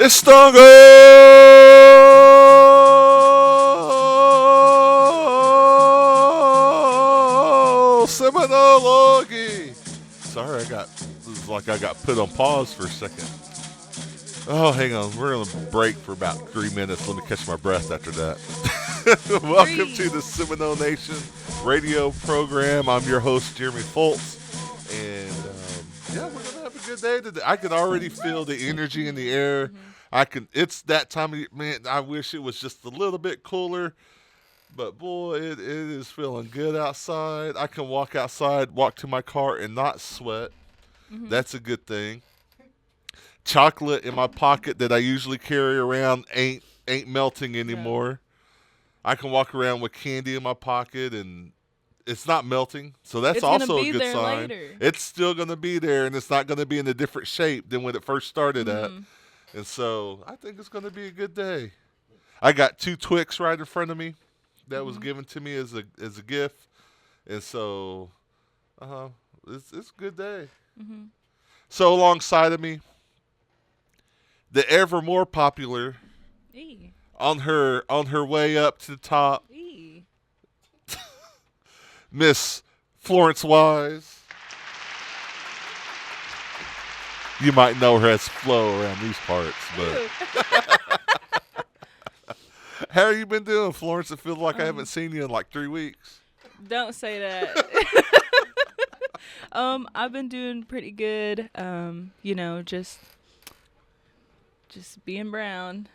It's stronger. Seminole. Sorry, it was like I got put on pause for a second. Oh, hang on. We're going to break for about 3 minutes. Let me catch my breath after that. Welcome to the Seminole Nation radio program. I'm your host, Jeremy Foltz. And yeah, we're going to have a good day today. I can already feel the energy in the air. It's that time of year. Man, I wish it was just a little bit cooler. But boy, it is feeling good outside. I can walk outside, walk to my car, and not sweat. That's a good thing. Chocolate in my pocket that I usually carry around ain't melting anymore. I can walk around with candy in my pocket and it's not melting. So that's also a good sign. Later. It's still going to be there and it's not going to be in a different shape than when it first started at. And so I think it's going to be a good day. I got 2 Twix right in front of me that was given to me as a gift. And so it's a good day. So alongside of me, the ever more popular, on her way up to the top, Miss Florence Wise. You might know her as Flo around these parts, but how have you been doing, Florence? It feels like I haven't seen you in like 3 weeks. Don't say that. I've been doing pretty good. Just being brown.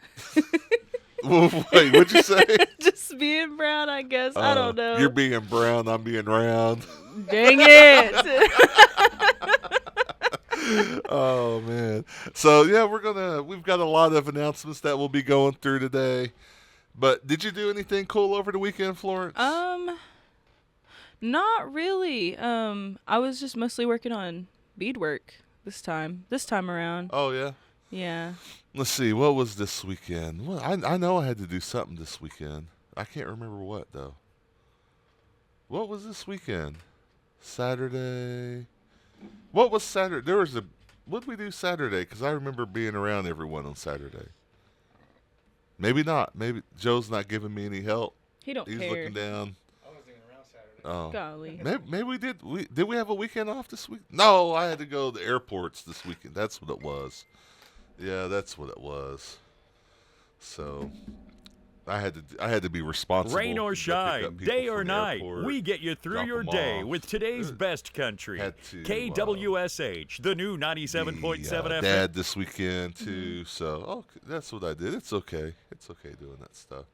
Wait, what'd you say? Just being brown, I guess. I don't know. You're being brown, I'm being round. Dang it. Oh man. So yeah, we've got a lot of announcements that we'll be going through today. But did you do anything cool over the weekend, Florence? Not really. I was just mostly working on beadwork this time around. Oh yeah? Yeah. Let's see, what was this weekend? Well, I know I had to do something this weekend. I can't remember what, though. What was this weekend? Saturday. What was Saturday? What did we do Saturday? Because I remember being around everyone on Saturday. Maybe not. Maybe Joe's not giving me any help. He's care. He's looking down. I wasn't even around Saturday. Oh. Golly. Maybe we did. Did we have a weekend off this week? No, I had to go to the airports this weekend. That's what it was. Yeah, that's what it was. So I had to be responsible. Rain or shine, day or night, we get you through your day with today's best country. KWSH, the new 97.7 FM. Dad this weekend too. So that's what I did. It's okay. It's okay doing that stuff.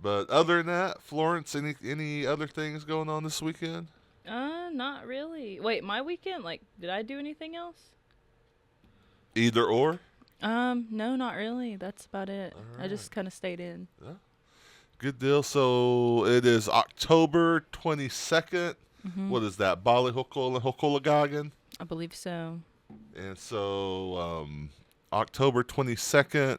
But other than that, Florence, any other things going on this weekend? Not really. Wait, my weekend? Like, did I do anything else? Either or? No, not really. That's about it. Right. I just kind of stayed in. Yeah. Good deal. So it is October 22nd. What is that? Hokolagagan? I believe so. And so October 22nd,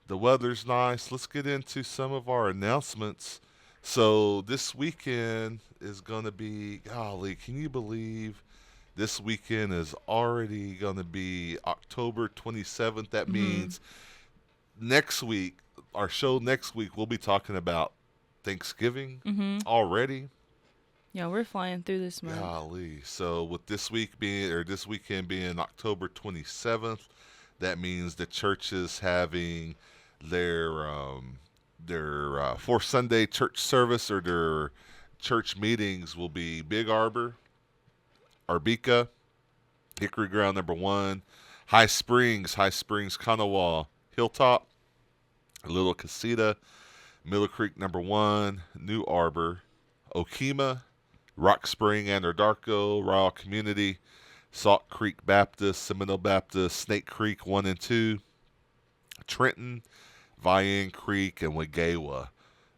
the weather's nice. Let's get into some of our announcements. So this weekend is going to be, golly, can you believe this weekend is already going to be October 27th. That means next week, our show next week, we'll be talking about Thanksgiving already. Yeah, we're flying through this month. Golly. So with this weekend being October 27th, that means the church is having their fourth Sunday church service, or their church meetings will be Big Arbor, Arbica, Hickory Ground number 1, High Springs, Kanawha, Hilltop, Little Casita, Middle Creek number 1, New Arbor, Okemah, Rock Spring, Anadarko, Royal Community, Salt Creek Baptist, Seminole Baptist, Snake Creek 1 and 2, Trenton, Vian Creek, and Wegawa.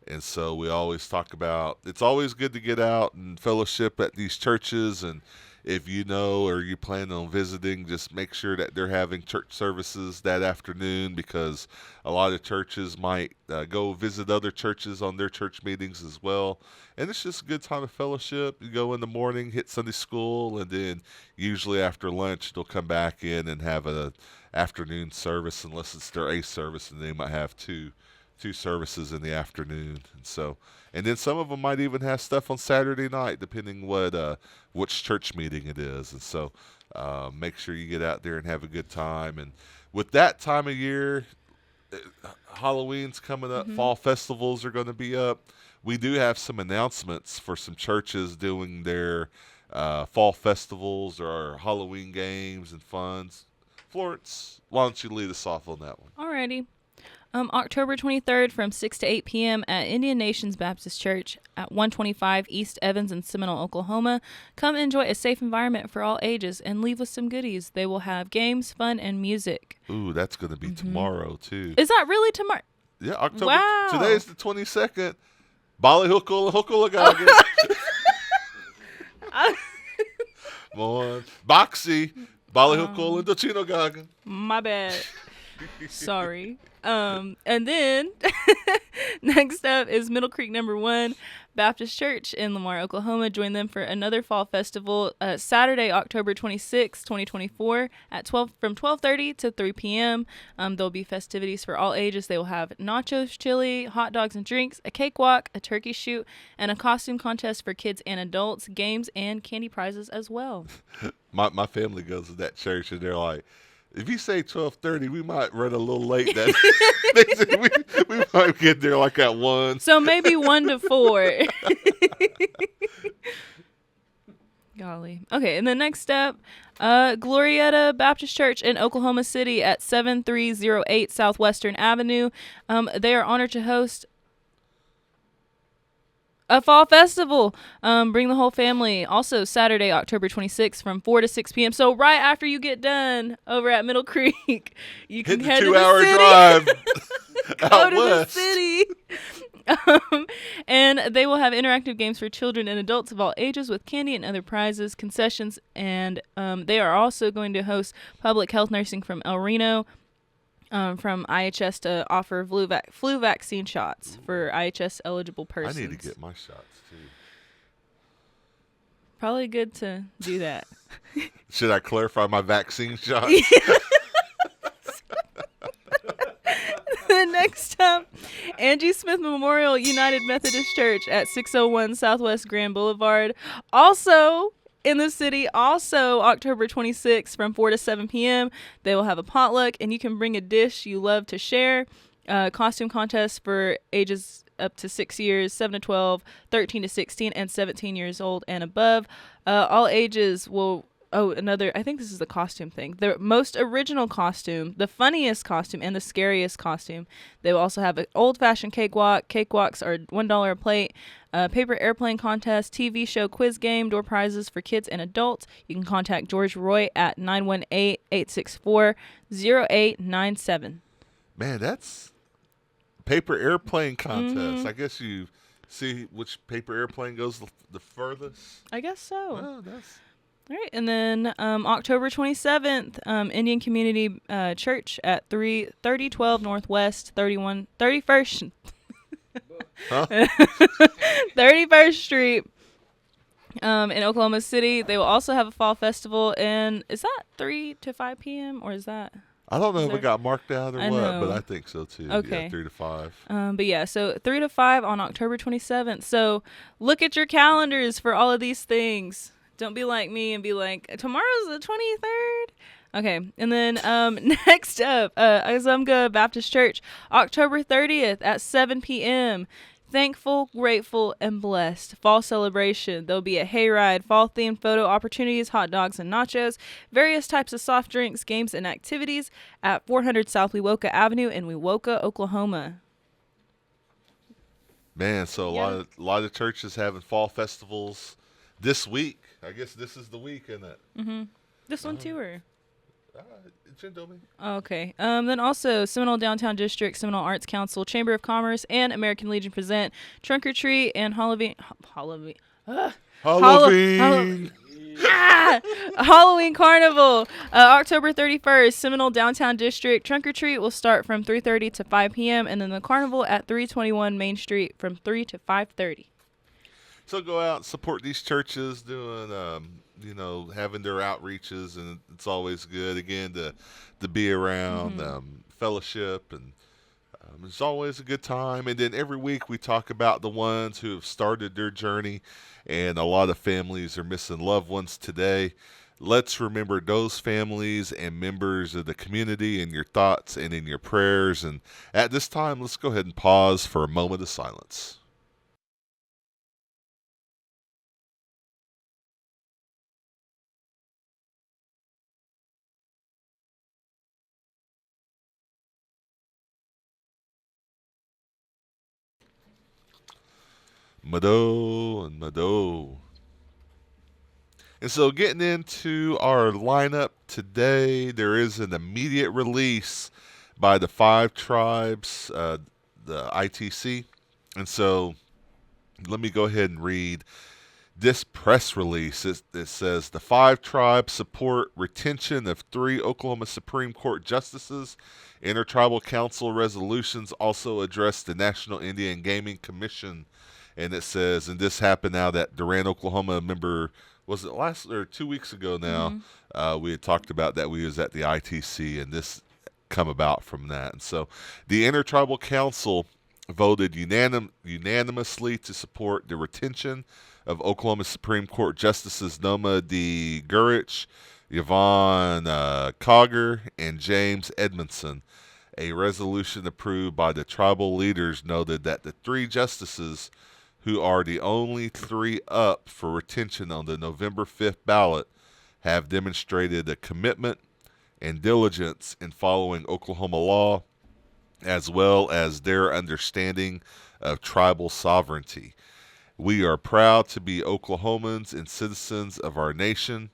And so we always talk about, it's always good to get out and fellowship at these churches, and if you know or you plan on visiting, just make sure that they're having church services that afternoon, because a lot of churches might go visit other churches on their church meetings as well. And it's just a good time of fellowship. You go in the morning, hit Sunday school, and then usually after lunch they'll come back in and have a afternoon service, unless it's their A service, and they might have two services in the afternoon. And then some of them might even have stuff on Saturday night, depending which church meeting it is. And so make sure you get out there and have a good time. And with that time of year, Halloween's coming up, fall festivals are going to be up. We do have some announcements for some churches doing their fall festivals or Halloween games and funs. Florence, why don't you lead us off on that one? Alrighty. October 23rd from 6 to 8 p.m. at Indian Nations Baptist Church at 125 East Evans in Seminole, Oklahoma. Come enjoy a safe environment for all ages and leave with some goodies. They will have games, fun, and music. Ooh, that's going to be tomorrow, too. Is that really tomorrow? Yeah, October. Wow. Today's the 22nd. Bali Hukulagaga. Mon. Boxy. Bali Hukul and Dochinogaga. My bad. Sorry. And then next up is Middle Creek Number 1 Baptist Church in Lamar, Oklahoma. Join them for another fall festival Saturday, October 26, 2024 from 12:30 to 3 p.m. There'll be festivities for all ages. They will have nachos, chili, hot dogs and drinks, a cakewalk, a turkey shoot, and a costume contest for kids and adults, games and candy prizes as well. My family goes to that church, and they're like, if you say 12:30, we might run a little late. That we might get there like at 1. So maybe 1 to 4. Golly. Okay, and the next step, Glorietta Baptist Church in Oklahoma City at 7308 Southwestern Avenue. They are honored to host a fall festival. Bring the whole family. Also Saturday, October 26th from 4 to 6 p.m. So right after you get done over at Middle Creek, you can head to the 2-hour city. drive Go to west. the city. And they will have interactive games for children and adults of all ages with candy and other prizes, concessions, and they are also going to host public health nursing from El Reno. From IHS to offer flu vaccine shots for IHS eligible persons. I need to get my shots too. Probably good to do that. Should I clarify my vaccine shots? Next up, Angie Smith Memorial United Methodist Church at 601 Southwest Grand Boulevard. Also in the city, also October 26th from 4 to 7 p.m. They will have a potluck, and you can bring a dish you love to share. Costume contest for ages up to 6 years, 7 to 12, 13 to 16, and 17 years old and above. All ages will... Oh, I think this is the costume thing. The most original costume, the funniest costume, and the scariest costume. They will also have an old-fashioned cakewalk. Cakewalks are $1 a plate. Paper airplane contest, TV show quiz game, door prizes for kids and adults. You can contact George Roy at 918-864-0897. Man, that's paper airplane contest. I guess you see which paper airplane goes the furthest. I guess so. Oh, that's... All right, and then October 27th, Indian Community Church at 3012 Northwest 31st 31st Street in Oklahoma City. They will also have a fall festival, and is that 3 to 5 p.m. or is that? I don't know if it got marked out or I what, know. but I think so too. Okay. Yeah, 3 to 5. But yeah, so 3 to 5 on October 27th. So look at your calendars for all of these things. Don't be like me and be like, tomorrow's the 23rd. Okay, and then next up, Azumga Baptist Church, October 30th at 7 p.m. Thankful, grateful, and blessed. Fall celebration. There'll be a hayride, fall-themed photo opportunities, hot dogs and nachos, various types of soft drinks, games, and activities at 400 South Wewoka Avenue in Wewoka, Oklahoma. Man, so a lot of churches having fall festivals this week. I guess this is the week, isn't it? Mm-hmm. This one too, or? Okay. Then also Seminole Downtown District, Seminole Arts Council, Chamber of Commerce, and American Legion present Trunk or Treat and Halloween. Halloween Carnival, October 31st, Seminole Downtown District. Trunk or treat will start from 3:30 to 5 p.m. and then the carnival at 321 Main Street from 3 to 5:30. So go out and support these churches doing, having their outreaches, and it's always good, again, to be around, fellowship, and it's always a good time. And then every week we talk about the ones who have started their journey, and a lot of families are missing loved ones today. Let's remember those families and members of the community in your thoughts and in your prayers. And at this time, let's go ahead and pause for a moment of silence. Mado and Mado. And so getting into our lineup today, there is an immediate release by the 5 tribes, the ITC. And so let me go ahead and read this press release. It says, the 5 tribes support retention of 3 Oklahoma Supreme Court justices. Intertribal Council resolutions also address the National Indian Gaming Commission. And it says, and this happened now that Durant, Oklahoma, member, was it last or 2 weeks ago now? We had talked about that we was at the ITC, and this come about from that. And so the Intertribal Council voted unanimously to support the retention of Oklahoma Supreme Court Justices Noma D. Gurich, Yvonne Cogger, and James Edmondson. A resolution approved by the tribal leaders noted that the 3 justices, who are the only 3 up for retention on the November 5th ballot, have demonstrated a commitment and diligence in following Oklahoma law, as well as their understanding of tribal sovereignty. We are proud to be Oklahomans and citizens of our nations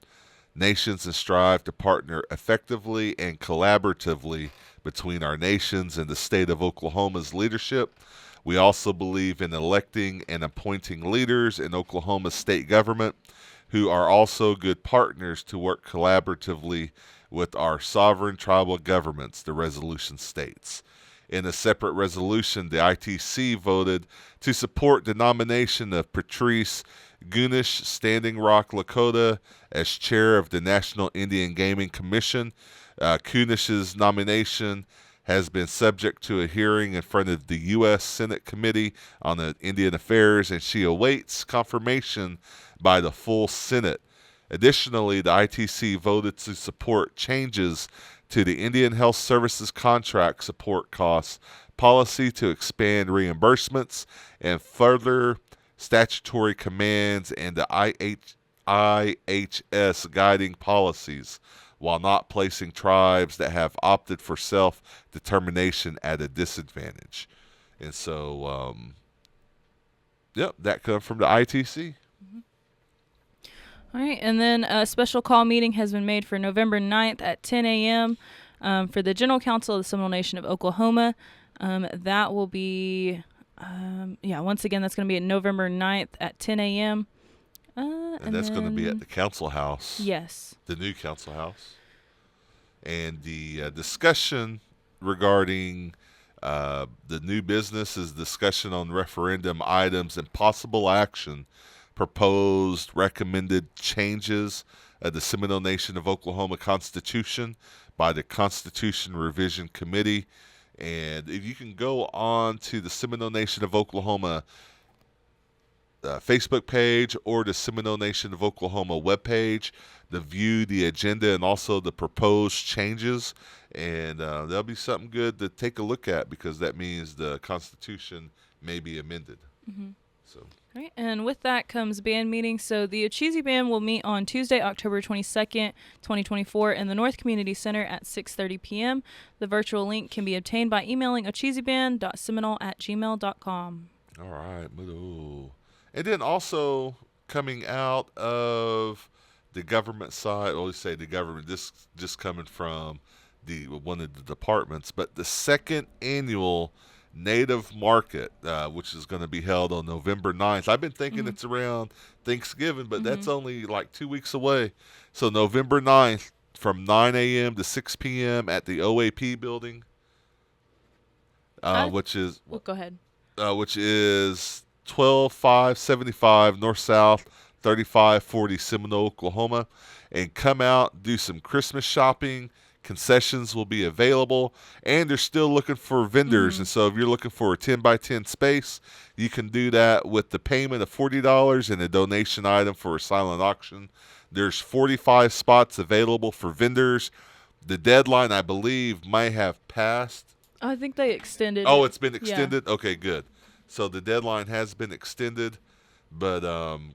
and strive to partner effectively and collaboratively between our nations and the state of Oklahoma's leadership. We also believe in electing and appointing leaders in Oklahoma state government who are also good partners to work collaboratively with our sovereign tribal governments, the resolution states. In a separate resolution, the ITC voted to support the nomination of Patrice Gunish, Standing Rock, Lakota, as chair of the National Indian Gaming Commission. Kunish's nomination has been subject to a hearing in front of the U.S. Senate Committee on the Indian Affairs, and she awaits confirmation by the full Senate. Additionally, the ITC voted to support changes to the Indian Health Services contract support costs policy to expand reimbursements and further statutory commands and the IHS guiding policies, while not placing tribes that have opted for self-determination at a disadvantage. And so, that comes from the ITC. All right, and then a special call meeting has been made for November 9th at 10 a.m. For the General Council of the Seminole Nation of Oklahoma. That will be, once again, that's going to be at November 9th at 10 a.m. And that's going to be at the council house. Yes. The new council house. And the discussion regarding the new business is discussion on referendum items and possible action, proposed recommended changes of the Seminole Nation of Oklahoma Constitution by the Constitution Revision Committee. And if you can go on to the Seminole Nation of Oklahoma Facebook page or the Seminole Nation of Oklahoma webpage to view the agenda and also the proposed changes. And that'll be something good to take a look at, because that means the Constitution may be amended. So. Right, and with that comes band meetings. So the Ocheezy Band will meet on Tuesday, October 22nd, 2024 in the North Community Center at 6:30 p.m. The virtual link can be obtained by emailing ocheezyband.seminole@gmail.com. All right. And then also coming out of the government side, or let's say the government, this just coming from one of the departments, but the second annual Native Market, which is going to be held on November 9th. I've been thinking it's around Thanksgiving, but that's only like 2 weeks away. So November 9th from 9 a.m. to 6 p.m. at the OAP building, which is go ahead. Which is 12575 North South 3540 Seminole, Oklahoma. And come out, do some Christmas shopping. Concessions will be available, and they're still looking for vendors. And so if you're looking for a 10 by 10 space, you can do that with the payment of $40 and a donation item for a silent auction. There's 45 spots available for vendors. The deadline, I believe, might have passed. I think they extended. Oh, it's been extended? Yeah. Okay, good. So the deadline has been extended. But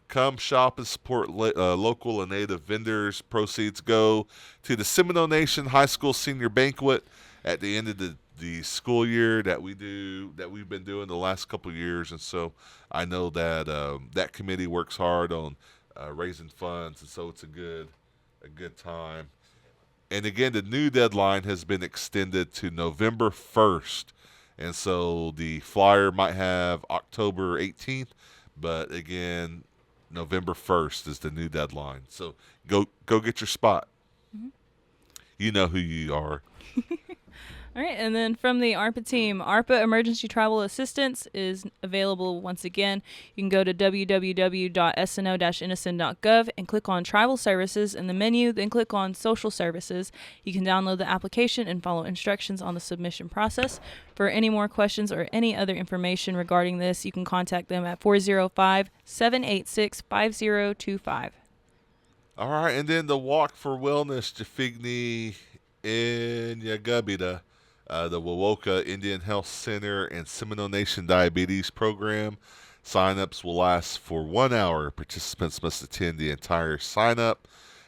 come shop and support local and native vendors. Proceeds go to the Seminole Nation High School Senior Banquet at the end of the school year that we've been doing the last couple of years. And so I know that that committee works hard on raising funds, and so it's a good time. And again, the new deadline has been extended to November 1st. And so the flyer might have October 18th. But again, November 1st is the new deadline. So go get your spot. You know who you are. All right, and then from the ARPA team, ARPA Emergency Travel Assistance is available once again. You can go to www.sno-innocent.gov and click on Travel Services in the menu, then click on Social Services. You can download the application and follow instructions on the submission process. For any more questions or any other information regarding this, you can contact them at 405-786-5025. All right, and then the Walk for Wellness, Jafigni in Yagubita. The Wawoka Indian Health Center and Seminole Nation Diabetes Program. Sign-ups will last for 1 hour. Participants must attend the entire sign-up.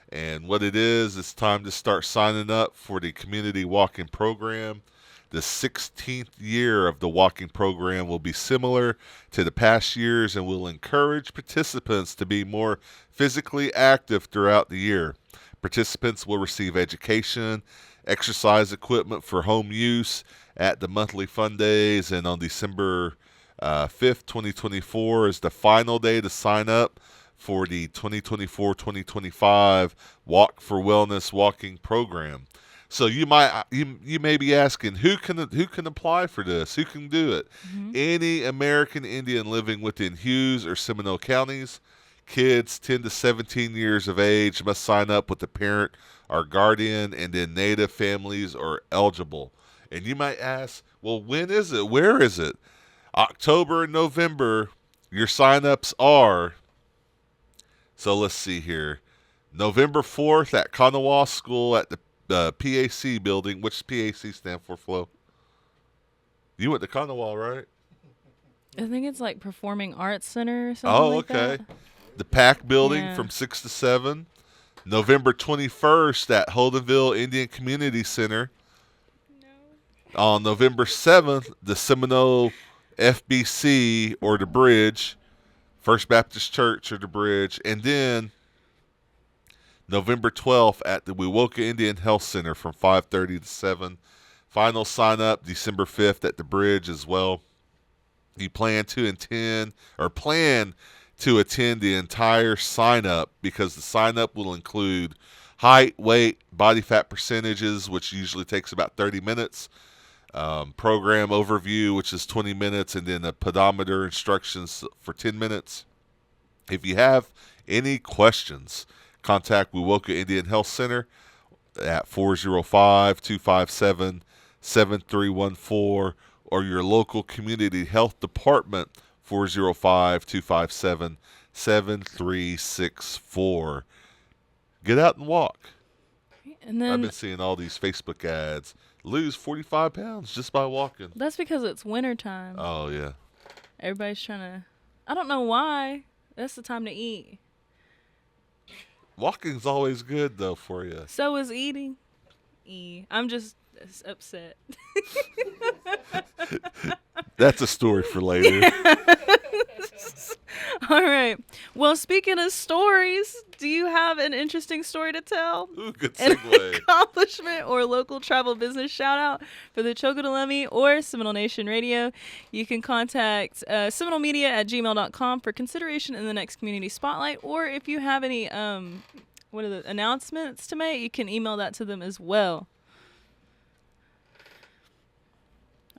And what it is, it's time to start signing up for the community walking program. The 16th year of the walking program will be similar to the past years and will encourage participants to be more physically active throughout the year. Participants will receive education, exercise equipment for home use at the monthly fun days, and on December 5th, 2024 is the final day to sign up for the 2024-2025 Walk for Wellness walking program. So you may be asking, who can apply for this? Who can do it? Any American Indian living within Hughes or Seminole counties. Kids 10 to 17 years of age must sign up with a parent or guardian, and then Native families are eligible. And you might ask, well, when is it? Where is it? October and November, your sign-ups are, so let's see here, November 4th at Kanawha School at the PAC building. Which PAC stand for, Flo? You went to Kanawha, right? I think it's like Performing Arts Center or something like that. Okay. The PAC building from 6 to 7. November 21st at Holdenville Indian Community Center. On November 7th, the Seminole FBC or the Bridge, First Baptist Church or the Bridge. And then November 12th at the Wewoka Indian Health Center from 5:30 to 7. Final sign up December 5th at the Bridge as well. You plan to attend the entire sign-up, because the sign-up will include height, weight, body fat percentages, which usually takes about 30 minutes, program overview, which is 20 minutes, and then a pedometer instructions for 10 minutes. If you have any questions, contact Wewoka Indian Health Center at 405-257-7314 or your local community health department, 405-257-7364. Get out and walk. And then I've been seeing all these Facebook ads. Lose 45 pounds just by walking. that's because it's wintertime. Oh, yeah. Everybody's trying to, I don't know why. That's the time to eat. Walking's always good, though, for you. So is eating. I'm just upset. That's a story for later. All right. Well, speaking of stories, do you have an interesting story to tell? Ooh, good An segue. accomplishment or local travel business shout out for the Chocotalemi or Seminole Nation Radio? You can contact seminolemedia@gmail.com for consideration in the next community spotlight, or if you have any announcements to make, you can email that to them as well.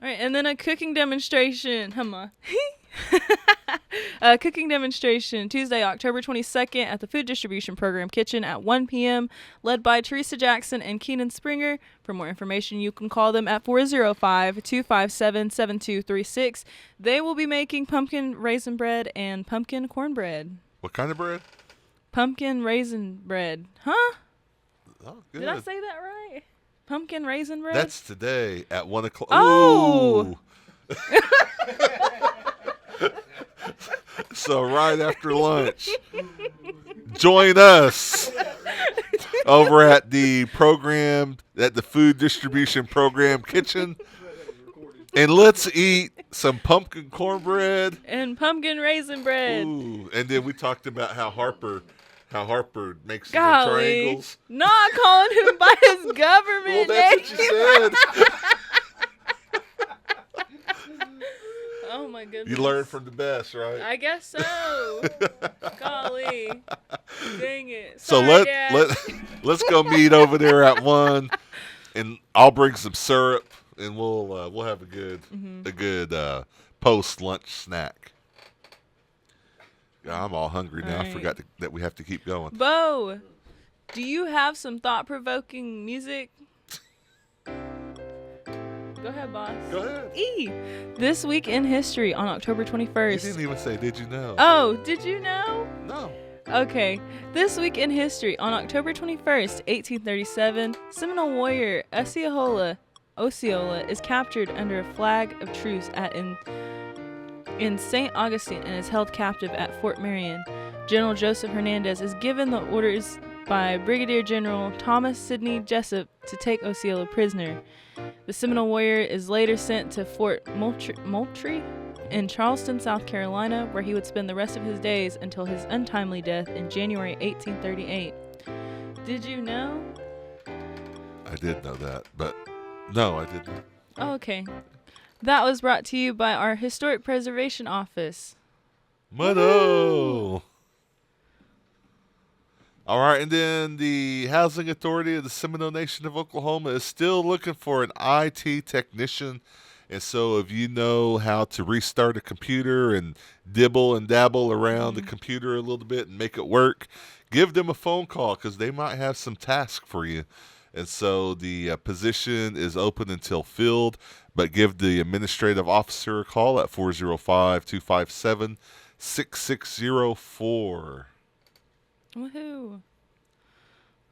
All right, and then a cooking demonstration. A cooking demonstration Tuesday, October 22nd at the Food Distribution Program Kitchen at 1 p.m. led by Teresa Jackson and Keenan Springer. For more information, you can call them at 405-257-7236. They will be making pumpkin raisin bread and pumpkin cornbread. What kind of bread? Pumpkin raisin bread. Huh? Oh, good. Did I say that right? Pumpkin raisin bread? That's today at 1 o'clock. Oh! Ooh. So right after lunch, join us over at the Food Distribution Program Kitchen, and let's eat some pumpkin cornbread and pumpkin raisin bread. Ooh, and then we talked about how Harper makes the Golly. triangles. Not calling him by his government Well, name. that's what you said. Oh my goodness. You learn from the best, right? I guess so. Golly. Dang it. So Sorry, Dad. let's go meet over there at 1, and I'll bring some syrup, and we'll have a good post lunch snack. I'm all hungry now. All right. I forgot that we have to keep going. Bo, do you have some thought-provoking music? Go ahead, boss. Go ahead. This week in history on October 21st. You didn't even say, did you know? Oh, did you know? No. Okay. This week in history on October 21st, 1837, Seminole warrior Osceola is captured under a flag of truce in St. Augustine and is held captive at Fort Marion. General Joseph Hernandez is given the orders by Brigadier General Thomas Sidney Jessup to take Osceola prisoner. The Seminole warrior is later sent to Fort Moultrie in Charleston, South Carolina, where he would spend the rest of his days until his untimely death in January 1838. Did you know? I did know that, but no, I didn't. Oh, okay. That was brought to you by our Historic Preservation Office. Mano! All right, and then the Housing Authority of the Seminole Nation of Oklahoma is still looking for an IT technician. And so if you know how to restart a computer and dibble and dabble around the computer a little bit and make it work, give them a phone call because they might have some tasks for you. And so the position is open until filled, but give the administrative officer a call at 405-257-6604. Woohoo.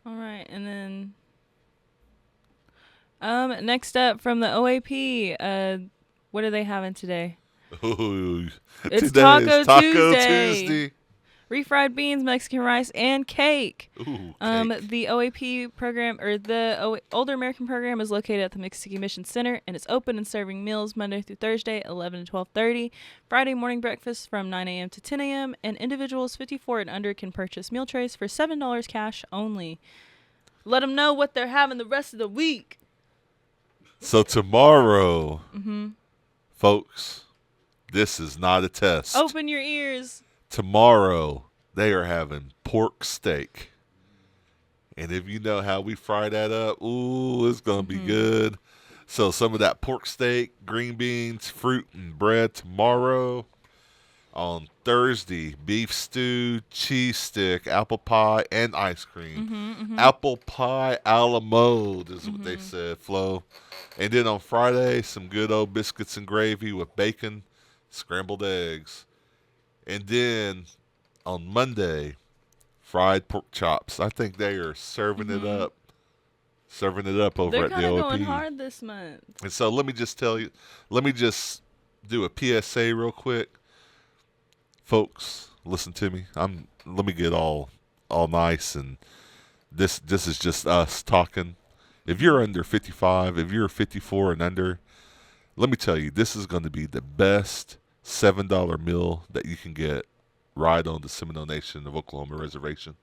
All right, and then next up from the OAP, what are they having today? Ooh, It's today Taco is Taco Tuesday. Tuesday. Refried beans, Mexican rice, and cake. Ooh, cake. The OAP program, or the Older American program, is located at the Mississippi Mission Center, and it's open and serving meals Monday through Thursday, 11 to 12:30. Friday morning breakfast from 9 a.m. to 10 a.m., and individuals 54 and under can purchase meal trays for $7 cash only. Let them know what they're having the rest of the week. So tomorrow, folks, this is not a test. Open your ears. Tomorrow, they are having pork steak. And if you know how we fry that up, ooh, it's going to be good. So some of that pork steak, green beans, fruit, and bread tomorrow. On Thursday, beef stew, cheese stick, apple pie, and ice cream. Apple pie a la mode is what they said, Flo. And then on Friday, some good old biscuits and gravy with bacon, scrambled eggs. And then on Monday, fried pork chops. I think they are serving it up. Serving it up over They're at the kind of OP. going hard this month. And so let me just tell you, let me just do a PSA real quick. Folks, listen to me. Let me get all nice, and this is just us talking. If you're under 55, if you're 54 and under, let me tell you, this is going to be the best $7 meal that you can get right on the Seminole Nation of Oklahoma reservation.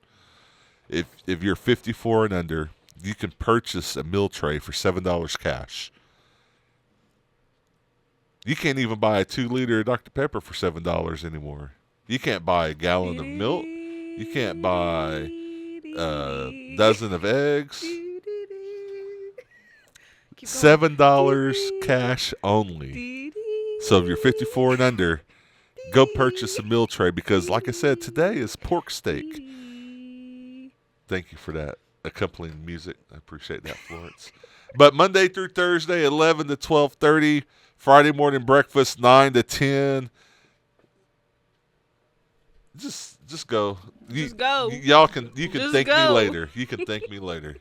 If you're 54 and under, you can purchase a meal tray for $7 cash. You can't even buy a 2-liter Dr. Pepper for $7 anymore. You can't buy a gallon of milk. You can't buy a dozen of eggs. $7 cash only. So if you're 54 and under, go purchase a meal tray because, like I said, today is pork steak. Thank you for that accompanying music. I appreciate that, Florence. But Monday through Thursday, 11 to 12:30. Friday morning breakfast, 9 to 10. Just go. Just go. Y'all can. You can Just thank go. me later. You can thank me later.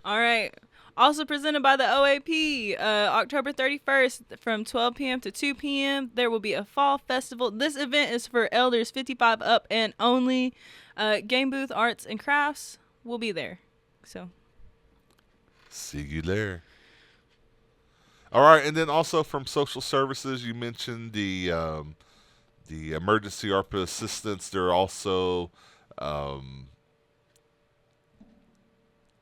All right. Also presented by the OAP, October 31st from 12 p.m. to 2 p.m. There will be a fall festival. This event is for elders 55 up and only. Game booth, arts, and crafts will be there. So, see you there. All right, and then also from social services, you mentioned the emergency ARPA assistance. There are also,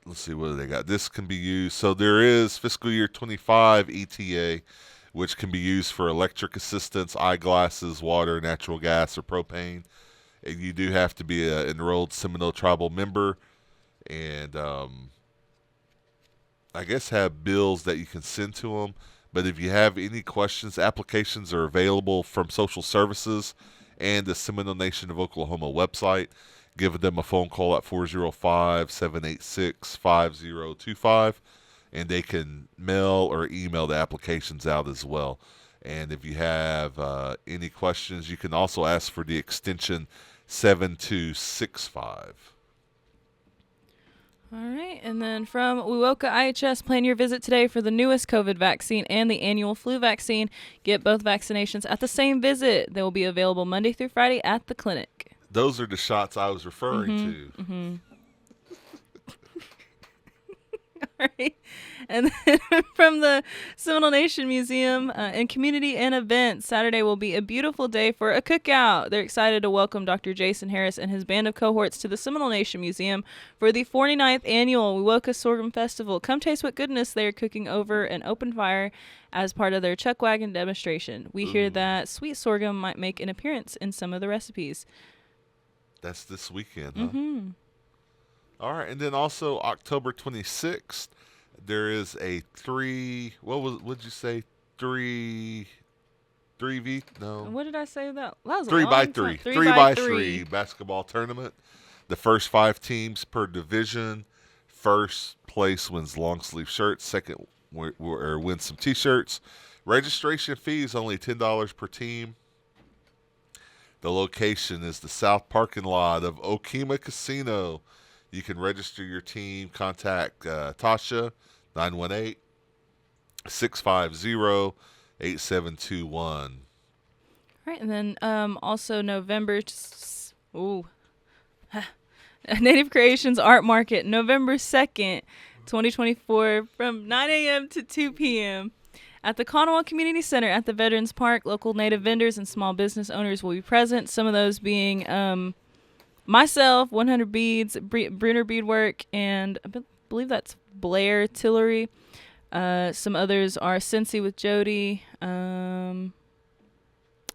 let's see, what do they got? This can be used. So there is fiscal year 25 ETA, which can be used for electric assistance, eyeglasses, water, natural gas, or propane. And you do have to be an enrolled Seminole Tribal member and I guess have bills that you can send to them. But if you have any questions, applications are available from social services and the Seminole Nation of Oklahoma website. Give them a phone call at 405-786-5025, and they can mail or email the applications out as well. And if you have any questions, you can also ask for the extension 7265. all right. And then from Wewoka IHS, plan your visit today for the newest COVID vaccine and the annual flu vaccine. Get both vaccinations at the same visit. They will be available Monday through Friday at the clinic. Those are the shots I was referring to. Mm-hmm. All right. And then from the Seminole Nation Museum and Community and Events, Saturday will be a beautiful day for a cookout. They're excited to welcome Dr. Jason Harris and his band of cohorts to the Seminole Nation Museum for the 49th annual Wewoka Sorghum Festival. Come taste what goodness they are cooking over an open fire as part of their chuck wagon demonstration. We hear that sweet sorghum might make an appearance in some of the recipes. That's this weekend, huh? Mm-hmm. All right, and then also October 26th, there is a 3V? No. What did I say that was? 3x3. 3x3 basketball tournament. The first 5 teams per division. First place wins long sleeve shirts. Second wins some T-shirts. Registration fee is only $10 per team. The location is the south parking lot of Okima Casino. You can register your team. Contact Tasha, 918-650-8721. All right, and then also November, Native Creations Art Market, November 2nd, 2024, from 9 a.m. to 2 p.m. At the Conowal Community Center at the Veterans Park. Local Native vendors and small business owners will be present, some of those being myself, 100 Beads, Brunner Beadwork, and I believe that's Blair Tillery. Some others are Cincy with Jody,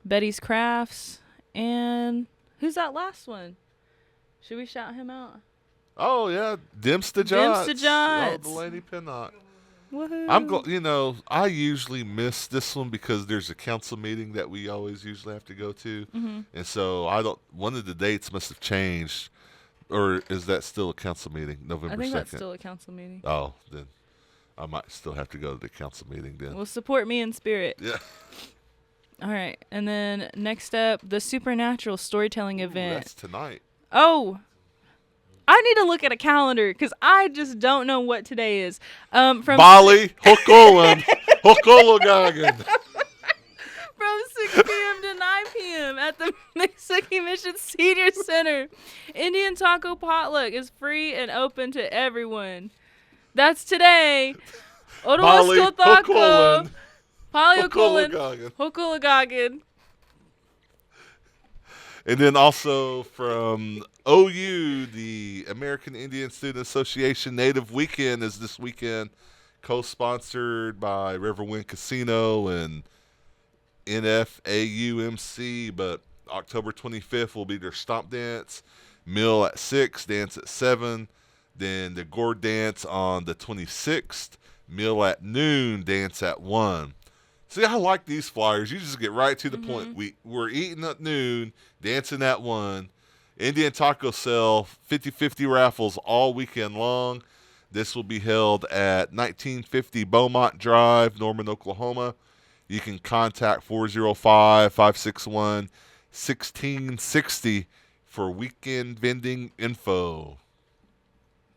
Betty's Crafts, and who's that last one? Should we shout him out? Oh, yeah, Dimsta Jots. Dimsta Jots. Oh, Delaney Pinnock. Woohoo. I usually miss this one because there's a council meeting that we always usually have to go to. Mm-hmm. And so one of the dates must have changed. Or is that still a council meeting, November 2nd? I think that's still a council meeting. Oh, then I might still have to go to the council meeting then. Well, support me in spirit. Yeah. All right. And then next up, the Supernatural Storytelling event. That's tonight. Oh, I need to look at a calendar because I just don't know what today is. From Bali, Hokolan, Hokolagagan. From 6 p.m. to 9 p.m. at the Mississippi Mission Senior Center. Indian Taco Potluck is free and open to everyone. That's today. Bali, Hokolan, Hokolagagan. Hokolagagan. And then also from OU, the American Indian Student Association Native Weekend is this weekend, co-sponsored by Riverwind Casino and NFAUMC. But October 25th will be their stomp dance, meal at 6, dance at 7. Then the gourd dance on the 26th, meal at noon, dance at 1. See, I like these flyers. You just get right to the point. We're eating at noon, dancing at 1. Indian taco sale, 50-50 raffles all weekend long. This will be held at 1950 Beaumont Drive, Norman, Oklahoma. You can contact 405-561-1660 for weekend vending info.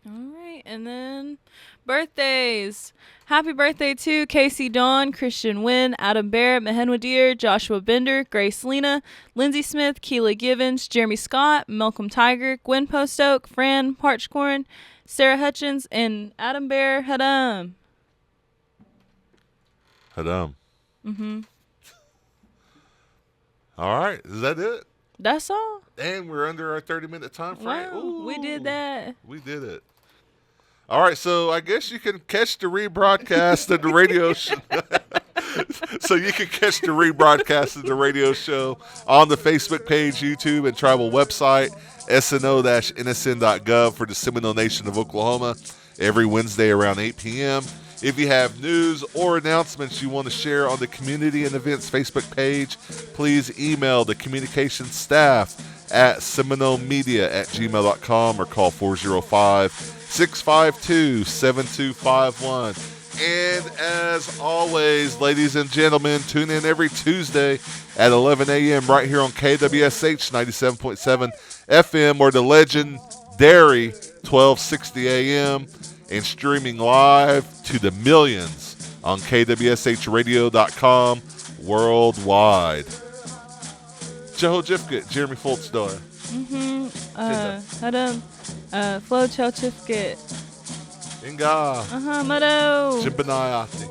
All right, and then birthdays. Happy birthday to Casey Dawn, Christian Wynn, Adam Barrett, Mahenwa Deer, Joshua Bender, Grace Lena, Lindsay Smith, Keela Givens, Jeremy Scott, Malcolm Tiger, Gwen Postoak, Fran Parchcorn, Sarah Hutchins, and Adam Bear Hadam. Hadam. All right, is that it? That's all. And we're under our 30-minute time frame. Wow, we did that. We did it. All right, so I guess you can catch the rebroadcast of the radio show. So you can catch the rebroadcast of the radio show on the Facebook page, YouTube, and tribal website, sno-nsn.gov for the Seminole Nation of Oklahoma, every Wednesday around 8 p.m. If you have news or announcements you want to share on the Community and Events Facebook page, please email the communications staff at seminolemedia@gmail.com or call 405-652-7251. And as always, ladies and gentlemen, tune in every Tuesday at 11 a.m. right here on KWSH 97.7 FM or the legendary 1260 a.m. and streaming live to the millions on KWSHradio.com worldwide. Jehoshaphat, Jeremy Foltzdar. Hadam, Flo Chelsifkit. Inga. Mado. Jimbanayati.